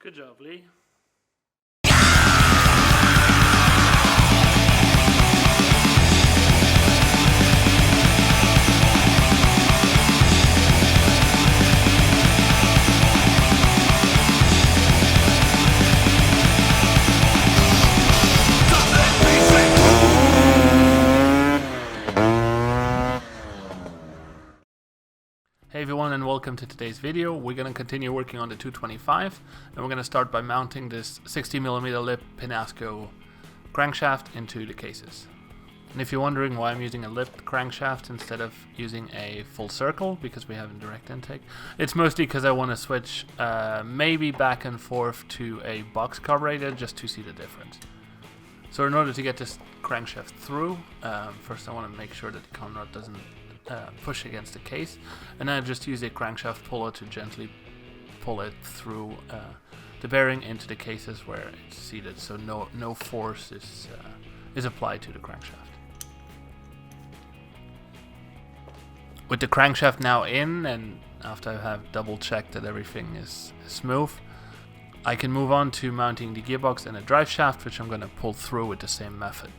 Good job, Lee. Hey everyone, and welcome to today's video. We're going to continue working on the 225, and we're going to start by mounting this 60mm lip Pinasco crankshaft into the cases. And if you're wondering why I'm using a lipped crankshaft instead of using a full circle, because we have a direct intake, it's mostly because I want to switch maybe back and forth to a box carburetor just to see the difference. So in order to get this crankshaft through, first I want to make sure that the conrod doesn't push against the case, and I just use a crankshaft puller to gently pull it through the bearing into the cases where it's seated, so no force is applied to the crankshaft. With the crankshaft now in, and after I have double checked that everything is smooth, I can move on to mounting the gearbox and a drive shaft, which I'm going to pull through with the same method.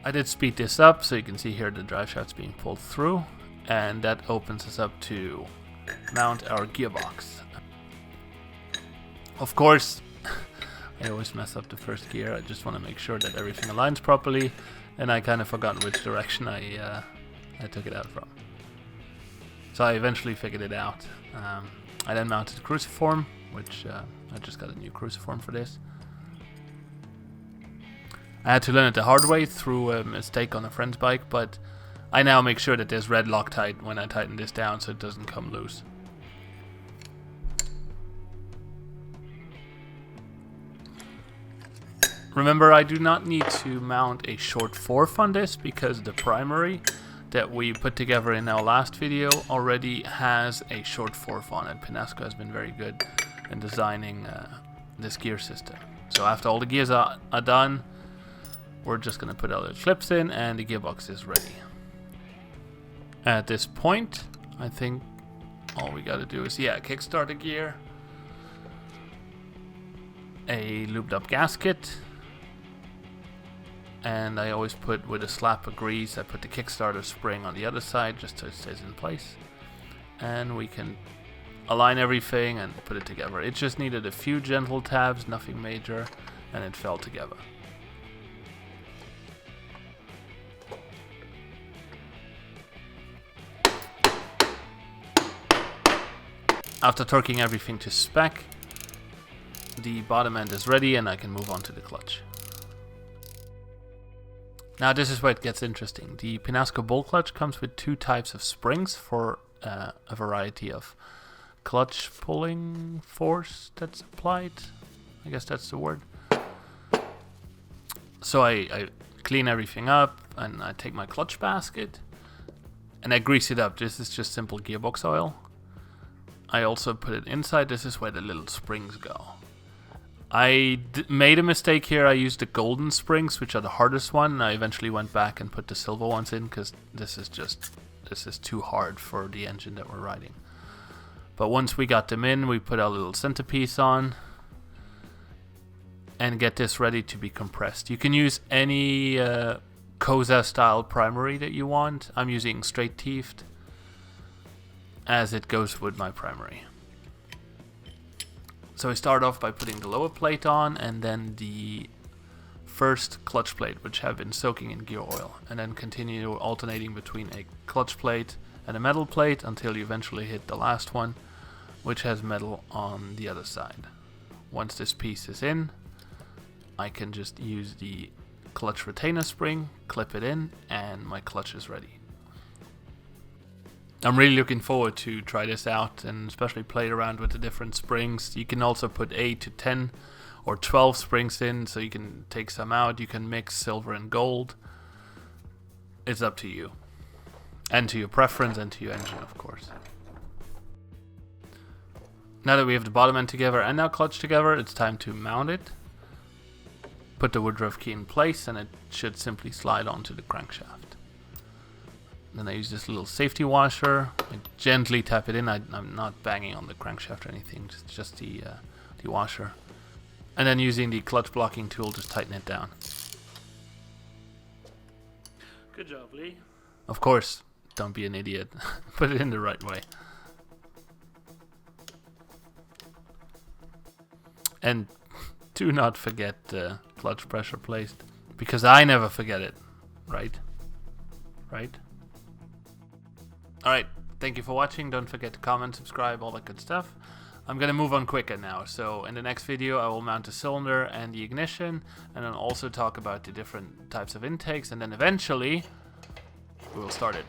I did speed this up, so you can see here the drive shaft's being pulled through, and that opens us up to mount our gearbox. Of course, I always mess up the first gear. I just want to make sure that everything aligns properly, and I kind of forgot which direction I took it out from. So I eventually figured it out. I then mounted the cruciform, which I just got a new cruciform for this. I had to learn it the hard way through a mistake on a friend's bike, but I now make sure that there's red Loctite when I tighten this down so it doesn't come loose. Remember, I do not need to mount a short fork on this because the primary that we put together in our last video already has a short fork on it. Pinasco has been very good in designing this gear system. So after all the gears are done, we're just going to put our clips in and the gearbox is ready. At this point, I think all we got to do is, kickstart the gear, a lubed up gasket, and I always put with a slap of grease, I put the Kickstarter spring on the other side just so it stays in place. And we can align everything and put it together. It just needed a few gentle tabs, nothing major, and it fell together. After torquing everything to spec, the bottom end is ready and I can move on to the clutch. Now this is where it gets interesting. The Pinasco Bull Clutch comes with two types of springs for a variety of clutch pulling force that's applied. I guess that's the word. So I clean everything up and I take my clutch basket and I grease it up. This is just simple gearbox oil. I also put it inside. This is where the little springs go. I made a mistake here. I used the golden springs, which are the hardest one, and I eventually went back and put the silver ones in because this is too hard for the engine that we're riding. But once we got them in, we put our little centerpiece on and get this ready to be compressed. You can use any Koza style primary that you want. I'm using straight teethed, as it goes with my primary. So I start off by putting the lower plate on and then the first clutch plate, which have been soaking in gear oil, and then continue alternating between a clutch plate and a metal plate until you eventually hit the last one, which has metal on the other side. Once this piece is in, I can just use the clutch retainer spring, clip it in, and my clutch is ready. I'm really looking forward to try this out and especially play around with the different springs. You can also put 8 to 10 or 12 springs in, so you can take some out. You can mix silver and gold. It's up to you. And to your preference and to your engine, of course. Now that we have the bottom end together and our clutch together, it's time to mount it. Put the woodruff key in place and it should simply slide onto the crankshaft. Then I use this little safety washer. I gently tap it in. I'm not banging on the crankshaft or anything, just the washer. And then using the clutch blocking tool, just tighten it down. Good job, Lee. Of course, don't be an idiot. Put it in the right way. And do not forget the clutch pressure placed, because I never forget it. Right? Right? Alright, thank you for watching. Don't forget to comment, subscribe, all that good stuff. I'm gonna move on quicker now, so in the next video I will mount the cylinder and the ignition, and then also talk about the different types of intakes, and then eventually we will start it.